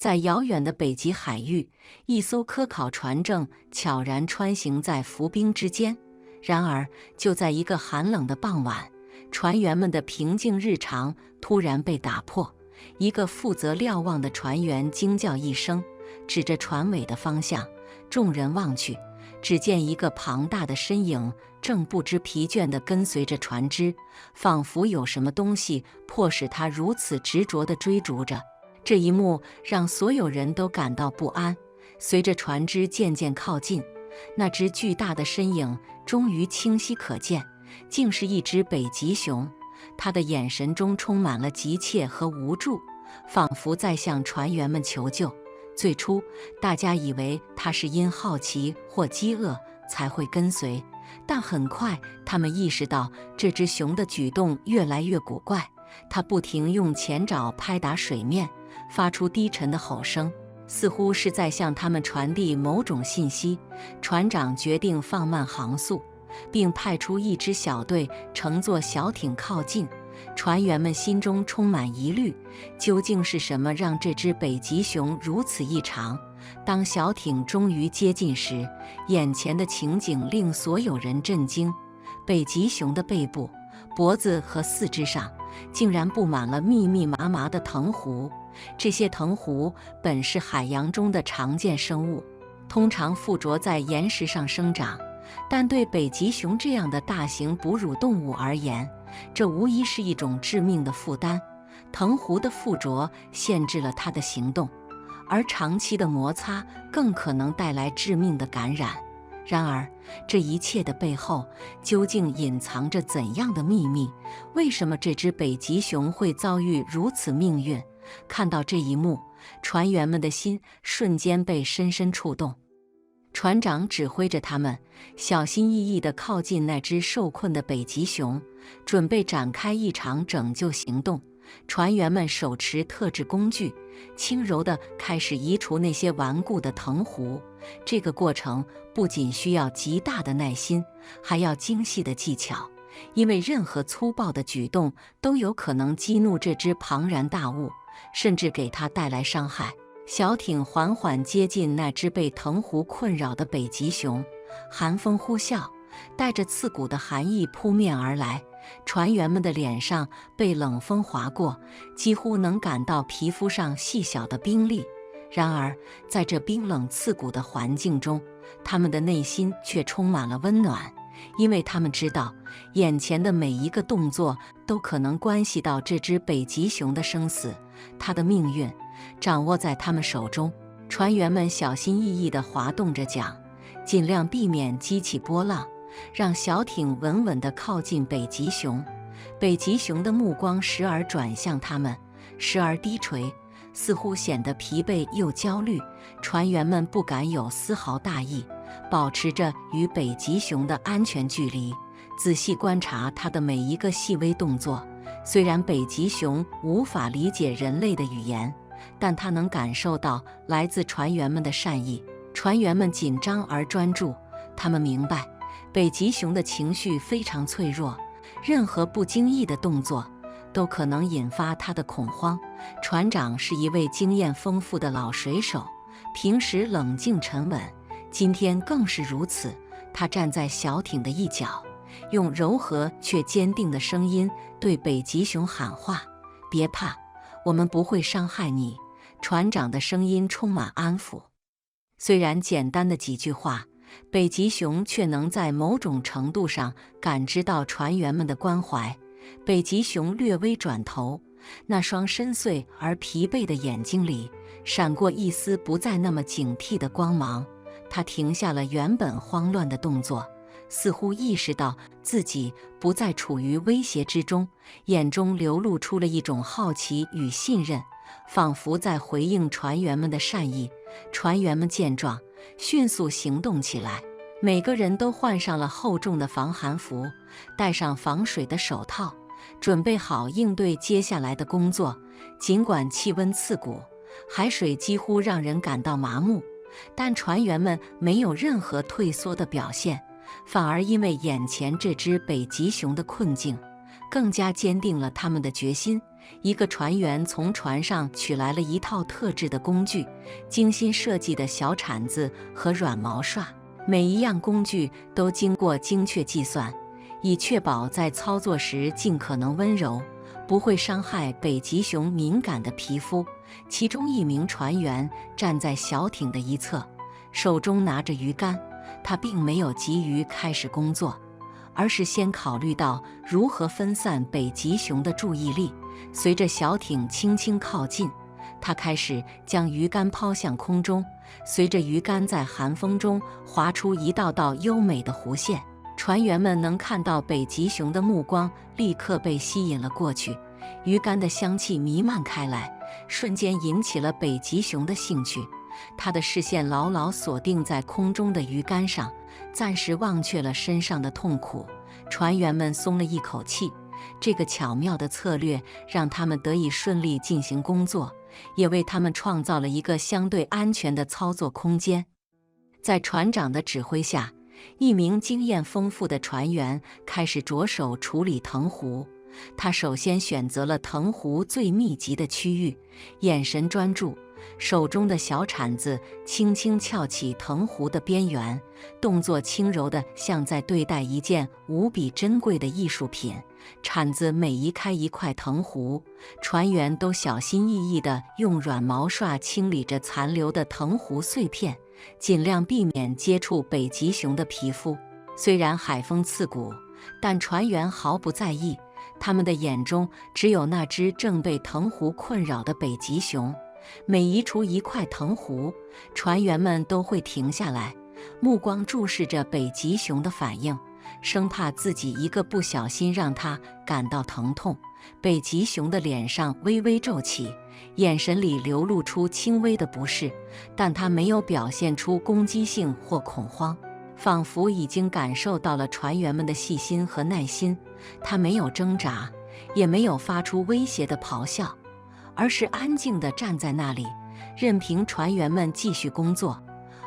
在遥远的北极海域，一艘科考船正悄然穿行在浮冰之间。然而，就在一个寒冷的傍晚，船员们的平静日常突然被打破。一个负责瞭望的船员惊叫一声，指着船尾的方向。众人望去，只见一个庞大的身影正不知疲倦地跟随着船只，仿佛有什么东西迫使他如此执着地追逐着。这一幕让所有人都感到不安。随着船只渐渐靠近，那只巨大的身影终于清晰可见，竟是一只北极熊。它的眼神中充满了急切和无助，仿佛在向船员们求救。最初，大家以为它是因好奇或饥饿才会跟随，但很快他们意识到这只熊的举动越来越古怪。它不停用前爪拍打水面，发出低沉的吼声，似乎是在向他们传递某种信息。船长决定放慢航速，并派出一支小队乘坐小艇靠近。船员们心中充满疑虑，究竟是什么让这只北极熊如此异常？当小艇终于接近时，眼前的情景令所有人震惊。北极熊的背部、脖子和四肢上竟然布满了密密麻麻的藤壶。这些藤壶本是海洋中的常见生物，通常附着在岩石上生长，但对北极熊这样的大型哺乳动物而言，这无疑是一种致命的负担。藤壶的附着限制了它的行动，而长期的摩擦更可能带来致命的感染。然而，这一切的背后究竟隐藏着怎样的秘密？为什么这只北极熊会遭遇如此命运？看到这一幕，船员们的心瞬间被深深触动。船长指挥着他们，小心翼翼地靠近那只受困的北极熊，准备展开一场拯救行动。船员们手持特制工具，轻柔地开始移除那些顽固的藤壶。这个过程不仅需要极大的耐心，还要精细的技巧，因为任何粗暴的举动都有可能激怒这只庞然大物，甚至给它带来伤害。小艇缓缓接近那只被藤壶困扰的北极熊，寒风呼啸，带着刺骨的寒意扑面而来。船员们的脸上被冷风划过，几乎能感到皮肤上细小的冰粒。然而，在这冰冷刺骨的环境中，他们的内心却充满了温暖，因为他们知道，眼前的每一个动作都可能关系到这只北极熊的生死，它的命运掌握在他们手中。船员们小心翼翼地滑动着桨，尽量避免激起波浪，让小艇稳稳地靠近北极熊。北极熊的目光时而转向他们，时而低垂，似乎显得疲惫又焦虑。船员们不敢有丝毫大意，保持着与北极熊的安全距离，仔细观察它的每一个细微动作。虽然北极熊无法理解人类的语言，但它能感受到来自船员们的善意。船员们紧张而专注，他们明白北极熊的情绪非常脆弱，任何不经意的动作都可能引发它的恐慌。船长是一位经验丰富的老水手，平时冷静沉稳，今天更是如此。他站在小艇的一角，用柔和却坚定的声音对北极熊喊话：“别怕，我们不会伤害你。”船长的声音充满安抚。虽然简单的几句话，北极熊却能在某种程度上感知到船员们的关怀。北极熊略微转头，那双深邃而疲惫的眼睛里闪过一丝不再那么警惕的光芒。它停下了原本慌乱的动作，似乎意识到自己不再处于威胁之中，眼中流露出了一种好奇与信任，仿佛在回应船员们的善意。船员们见状，迅速行动起来，每个人都换上了厚重的防寒服，戴上防水的手套，准备好应对接下来的工作。尽管气温刺骨，海水几乎让人感到麻木，但船员们没有任何退缩的表现，反而因为眼前这只北极熊的困境，更加坚定了他们的决心，一个船员从船上取来了一套特制的工具，精心设计的小铲子和软毛刷，每一样工具都经过精确计算，以确保在操作时尽可能温柔，不会伤害北极熊敏感的皮肤。其中一名船员站在小艇的一侧，手中拿着鱼竿，他并没有急于开始工作，而是先考虑到如何分散北极熊的注意力。随着小艇轻轻靠近，他开始将鱼竿抛向空中，随着鱼竿在寒风中划出一道道优美的弧线，船员们能看到北极熊的目光立刻被吸引了过去。鱼竿的香气弥漫开来，瞬间引起了北极熊的兴趣。他的视线牢牢锁定在空中的鱼竿上，暂时忘却了身上的痛苦。船员们松了一口气，这个巧妙的策略让他们得以顺利进行工作，也为他们创造了一个相对安全的操作空间。在船长的指挥下，一名经验丰富的船员开始着手处理藤壶。他首先选择了藤壶最密集的区域，眼神专注，手中的小铲子轻轻撬起藤壶的边缘，动作轻柔的像在对待一件无比珍贵的艺术品。铲子每移开一块藤壶，船员都小心翼翼地用软毛刷清理着残留的藤壶碎片，尽量避免接触北极熊的皮肤。虽然海风刺骨，但船员毫不在意，他们的眼中只有那只正被藤壶困扰的北极熊。每移除一块藤壶，船员们都会停下来，目光注视着北极熊的反应，生怕自己一个不小心让它感到疼痛。北极熊的脸上微微皱起，眼神里流露出轻微的不适，但它没有表现出攻击性或恐慌，仿佛已经感受到了船员们的细心和耐心。它没有挣扎，也没有发出威胁的咆哮，而是安静地站在那里，任凭船员们继续工作，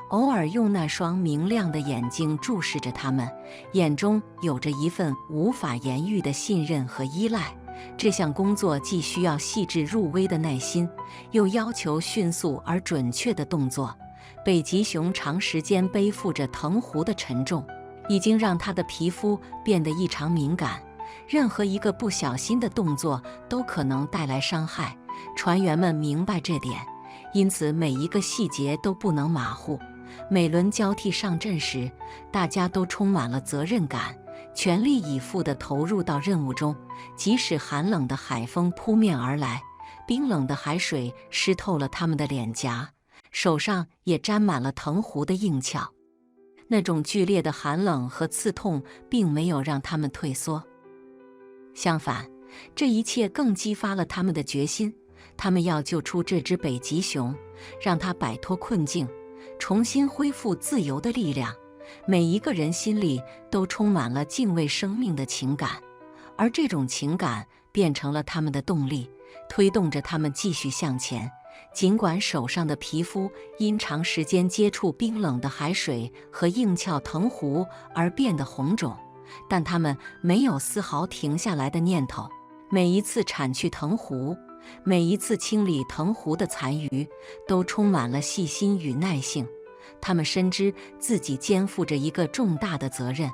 偶尔用那双明亮的眼睛注视着他们，眼中有着一份无法言喻的信任和依赖。这项工作既需要细致入微的耐心，又要求迅速而准确的动作。北极熊长时间背负着藤壶的沉重，已经让它的皮肤变得异常敏感，任何一个不小心的动作都可能带来伤害。船员们明白这点，因此每一个细节都不能马虎。每轮交替上阵时，大家都充满了责任感，全力以赴地投入到任务中。即使寒冷的海风扑面而来，冰冷的海水湿透了他们的脸颊，手上也沾满了藤壶的硬壳。那种剧烈的寒冷和刺痛并没有让他们退缩，相反，这一切更激发了他们的决心。他们要救出这只北极熊，让它摆脱困境，重新恢复自由的力量。每一个人心里都充满了敬畏生命的情感，而这种情感变成了他们的动力，推动着他们继续向前。尽管手上的皮肤因长时间接触冰冷的海水和硬壳藤壶而变得红肿，但他们没有丝毫停下来的念头。每一次铲去藤壶，每一次清理藤壶的残余，都充满了细心与耐性。他们深知自己肩负着一个重大的责任，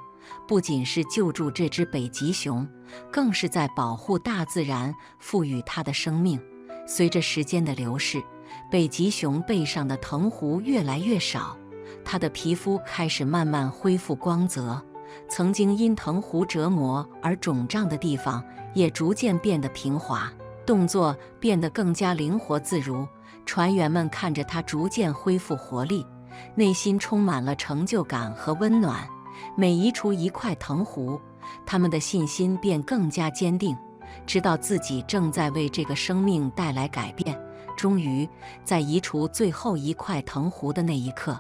不仅是救助这只北极熊，更是在保护大自然赋予它的生命。随着时间的流逝，北极熊背上的藤壶越来越少，它的皮肤开始慢慢恢复光泽，曾经因藤壶折磨而肿胀的地方也逐渐变得平滑，动作变得更加灵活自如。船员们看着它逐渐恢复活力，内心充满了成就感和温暖。每移除一块藤壶，他们的信心便更加坚定，知道自己正在为这个生命带来改变。终于，在移除最后一块藤壶的那一刻，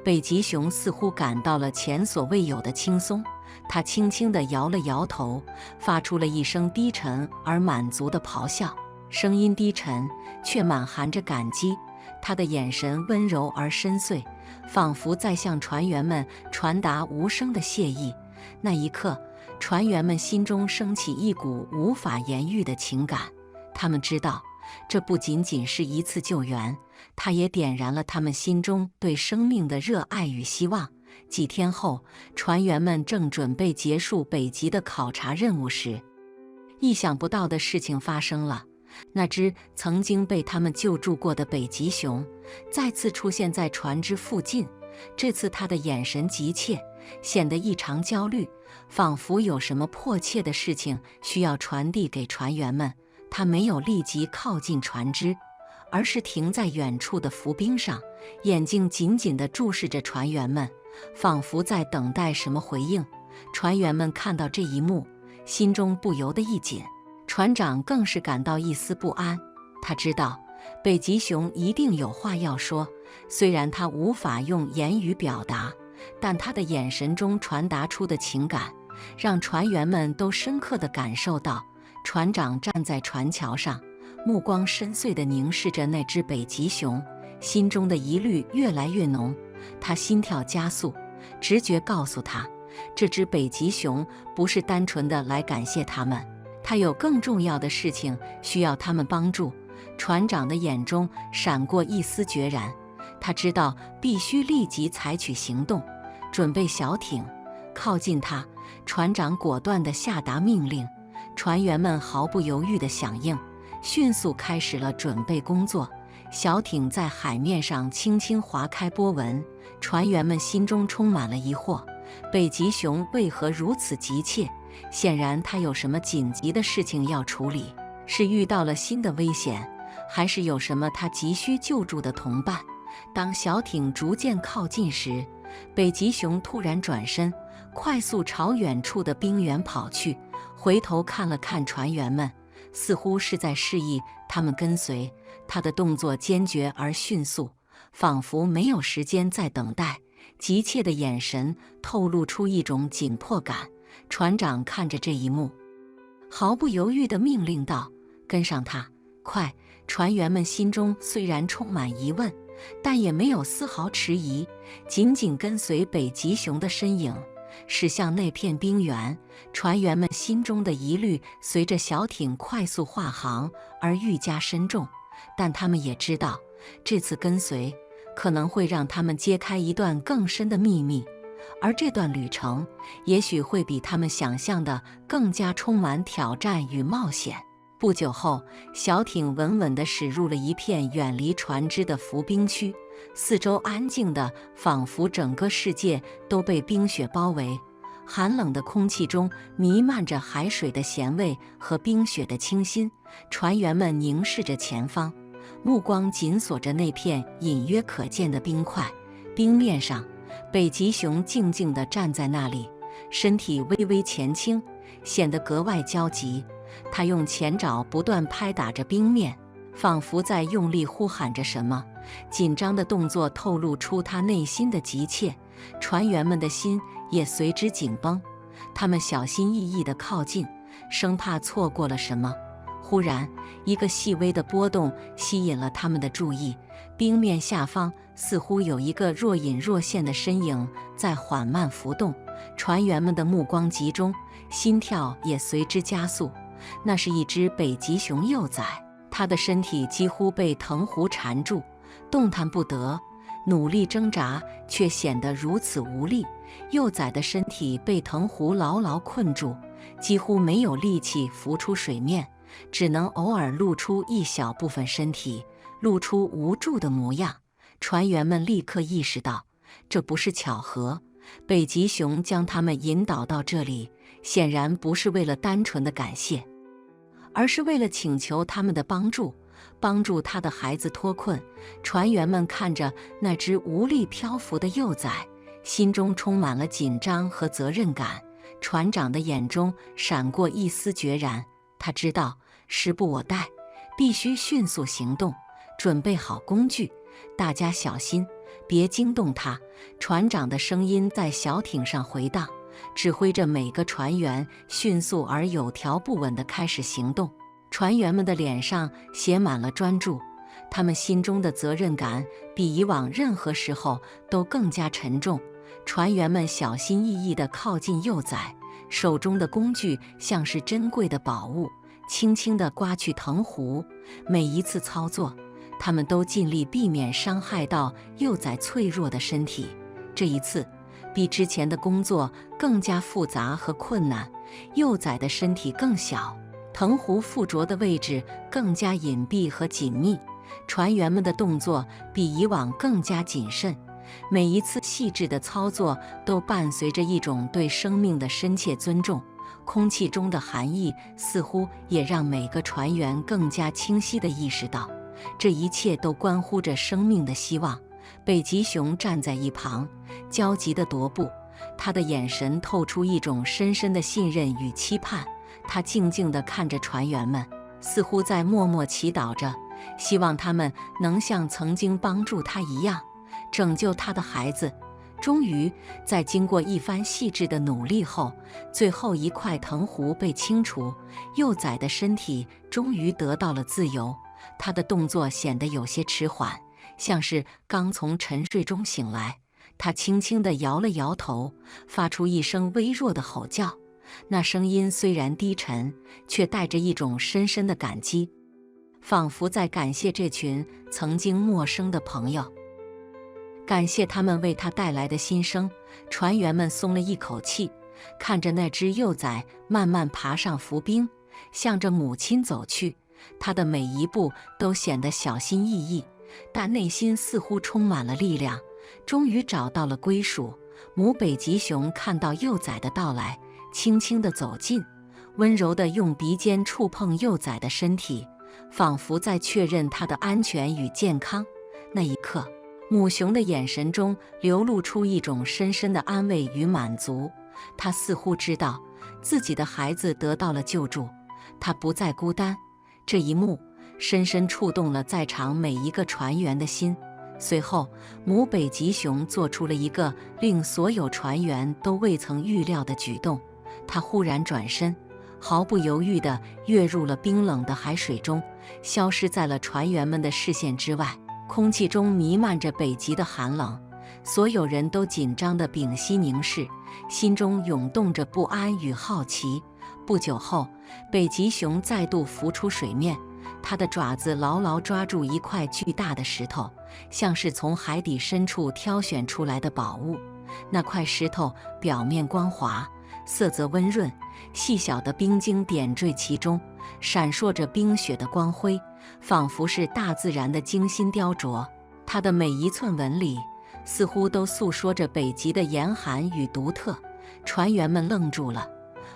北极熊似乎感到了前所未有的轻松。它轻轻地摇了摇头，发出了一声低沉而满足的咆哮，声音低沉，却满含着感激。他的眼神温柔而深邃，仿佛在向船员们传达无声的谢意。那一刻，船员们心中升起一股无法言喻的情感，他们知道，这不仅仅是一次救援，它也点燃了他们心中对生命的热爱与希望。几天后，船员们正准备结束北极的考察任务时，意想不到的事情发生了。那只曾经被他们救助过的北极熊再次出现在船只附近，这次他的眼神急切，显得异常焦虑，仿佛有什么迫切的事情需要传递给船员们。他没有立即靠近船只，而是停在远处的浮冰上，眼睛紧紧地注视着船员们，仿佛在等待什么回应。船员们看到这一幕，心中不由得一紧，船长更是感到一丝不安。他知道北极熊一定有话要说，虽然他无法用言语表达，但他的眼神中传达出的情感，让船员们都深刻地感受到。船长站在船桥上，目光深邃地凝视着那只北极熊，心中的疑虑越来越浓。他心跳加速，直觉告诉他，这只北极熊不是单纯的来感谢他们，他有更重要的事情需要他们帮助。船长的眼中闪过一丝决然，他知道必须立即采取行动，准备小艇，靠近他。船长果断地下达命令，船员们毫不犹豫地响应，迅速开始了准备工作。小艇在海面上轻轻划开波纹，船员们心中充满了疑惑：北极熊为何如此急切？显然他有什么紧急的事情要处理，是遇到了新的危险，还是有什么他急需救助的同伴？当小艇逐渐靠近时，北极熊突然转身，快速朝远处的冰原跑去，回头看了看船员们，似乎是在示意他们跟随。他的动作坚决而迅速，仿佛没有时间再等待，急切的眼神透露出一种紧迫感。船长看着这一幕，毫不犹豫地命令道：“跟上他，快！”船员们心中虽然充满疑问，但也没有丝毫迟疑，紧紧跟随北极熊的身影，驶向那片冰原。船员们心中的疑虑随着小艇快速划航而愈加深重，但他们也知道，这次跟随可能会让他们揭开一段更深的秘密，而这段旅程也许会比他们想象的更加充满挑战与冒险。不久后，小艇稳稳地驶入了一片远离船只的浮冰区，四周安静的仿佛整个世界都被冰雪包围。寒冷的空气中弥漫着海水的咸味和冰雪的清新。船员们凝视着前方，目光紧锁着那片隐约可见的冰块。冰面上，北极熊静静地站在那里，身体微微前倾，显得格外焦急。他用前爪不断拍打着冰面，仿佛在用力呼喊着什么。紧张的动作透露出他内心的急切，船员们的心也随之紧绷。他们小心翼翼地靠近，生怕错过了什么。忽然，一个细微的波动吸引了他们的注意，冰面下方似乎有一个若隐若现的身影在缓慢浮动。船员们的目光集中，心跳也随之加速。那是一只北极熊幼崽，它的身体几乎被藤壶缠住，动弹不得，努力挣扎却显得如此无力。幼崽的身体被藤壶牢牢困住，几乎没有力气浮出水面，只能偶尔露出一小部分身体，露出无助的模样。船员们立刻意识到，这不是巧合，北极熊将他们引导到这里，显然不是为了单纯的感谢，而是为了请求他们的帮助，帮助他的孩子脱困。船员们看着那只无力漂浮的幼崽，心中充满了紧张和责任感。船长的眼中闪过一丝决然，他知道时不我待，必须迅速行动，准备好工具。大家小心，别惊动他。船长的声音在小艇上回荡，指挥着每个船员迅速而有条不紊地开始行动。船员们的脸上写满了专注，他们心中的责任感比以往任何时候都更加沉重。船员们小心翼翼地靠近幼崽，手中的工具像是珍贵的宝物，轻轻地刮去藤壶。每一次操作，他们都尽力避免伤害到幼崽脆弱的身体。这一次，比之前的工作更加复杂和困难。幼崽的身体更小，藤壶附着的位置更加隐蔽和紧密。船员们的动作比以往更加谨慎，每一次细致的操作都伴随着一种对生命的深切尊重。空气中的寒意似乎也让每个船员更加清晰地意识到，这一切都关乎着生命的希望。北极熊站在一旁，焦急地踱步，他的眼神透出一种深深的信任与期盼。他静静地看着船员们，似乎在默默祈祷着，希望他们能像曾经帮助他一样，拯救他的孩子。终于，在经过一番细致的努力后，最后一块藤壶被清除，幼崽的身体终于得到了自由。他的动作显得有些迟缓，像是刚从沉睡中醒来。他轻轻地摇了摇头，发出一声微弱的吼叫。那声音虽然低沉，却带着一种深深的感激，仿佛在感谢这群曾经陌生的朋友，感谢他们为他带来的新生。船员们松了一口气，看着那只幼崽慢慢爬上浮冰，向着母亲走去。他的每一步都显得小心翼翼，但内心似乎充满了力量。终于找到了归属。母北极熊看到幼崽的到来，轻轻地走近，温柔地用鼻尖触碰幼崽的身体，仿佛在确认它的安全与健康。那一刻，母熊的眼神中流露出一种深深的安慰与满足。它似乎知道自己的孩子得到了救助，它不再孤单。这一幕深深触动了在场每一个船员的心。随后，母北极熊做出了一个令所有船员都未曾预料的举动。它忽然转身，毫不犹豫地跃入了冰冷的海水中，消失在了船员们的视线之外。空气中弥漫着北极的寒冷，所有人都紧张地屏息凝视，心中涌动着不安与好奇。不久后，北极熊再度浮出水面，它的爪子牢牢抓住一块巨大的石头，像是从海底深处挑选出来的宝物。那块石头表面光滑，色泽温润，细小的冰晶点缀其中，闪烁着冰雪的光辉，仿佛是大自然的精心雕琢。它的每一寸纹理似乎都诉说着北极的严寒与独特。船员们愣住了，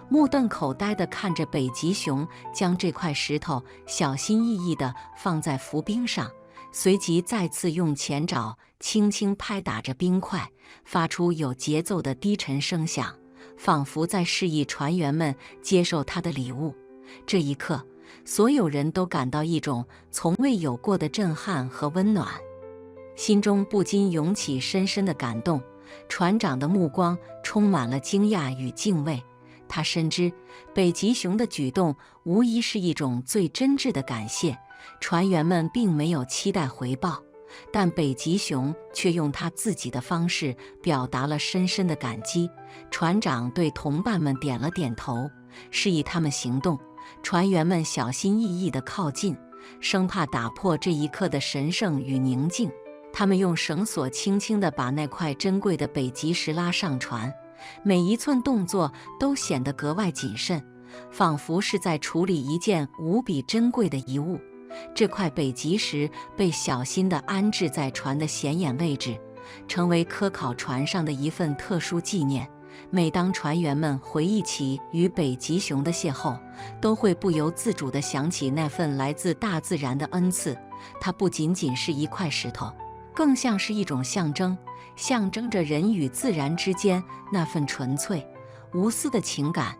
目瞪口呆地看着北极熊将这块石头小心翼翼地放在浮冰上，随即再次用前爪轻轻拍打着冰块，发出有节奏的低沉声响，仿佛在示意船员们接受他的礼物。这一刻，所有人都感到一种从未有过的震撼和温暖，心中不禁涌起深深的感动。船长的目光充满了惊讶与敬畏，他深知北极熊的举动无疑是一种最真挚的感谢。船员们并没有期待回报，但北极熊却用他自己的方式表达了深深的感激。船长对同伴们点了点头，示意他们行动。船员们小心翼翼地靠近，生怕打破这一刻的神圣与宁静。他们用绳索轻轻地把那块珍贵的北极石拉上船，每一寸动作都显得格外谨慎，仿佛是在处理一件无比珍贵的遗物。这块北极石被小心地安置在船的显眼位置，成为科考船上的一份特殊纪念。每当船员们回忆起与北极熊的邂逅，都会不由自主地想起那份来自大自然的恩赐。它不仅仅是一块石头，更像是一种象征，象征着人与自然之间那份纯粹、无私的情感。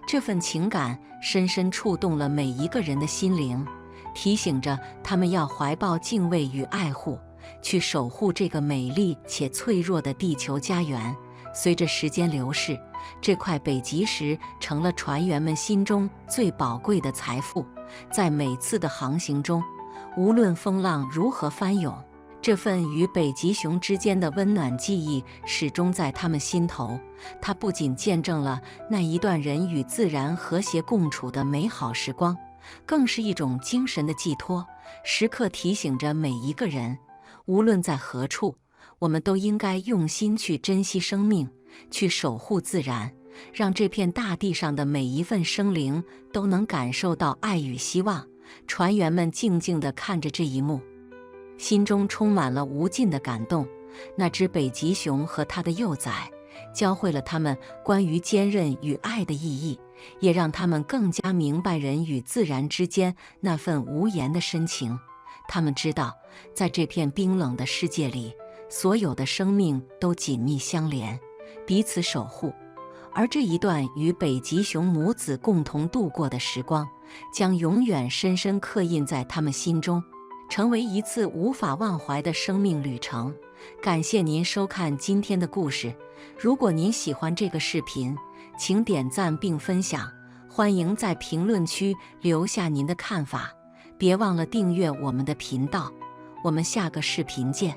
这份情感深深触动了每一个人的心灵，提醒着他们要怀抱敬畏与爱护，去守护这个美丽且脆弱的地球家园。随着时间流逝，这块北极石成了船员们心中最宝贵的财富。在每次的航行中，无论风浪如何翻涌，这份与北极熊之间的温暖记忆始终在他们心头。它不仅见证了那一段人与自然和谐共处的美好时光，更是一种精神的寄托，时刻提醒着每一个人，无论在何处，我们都应该用心去珍惜生命，去守护自然，让这片大地上的每一份生灵都能感受到爱与希望。船员们静静地看着这一幕，心中充满了无尽的感动。那只北极熊和它的幼崽，教会了他们关于坚韧与爱的意义，也让他们更加明白人与自然之间那份无言的深情。他们知道，在这片冰冷的世界里，所有的生命都紧密相连，彼此守护。而这一段与北极熊母子共同度过的时光，将永远深深刻印在他们心中，成为一次无法忘怀的生命旅程。感谢您收看今天的故事，如果您喜欢这个视频，请点赞并分享，欢迎在评论区留下您的看法，别忘了订阅我们的频道，我们下个视频见。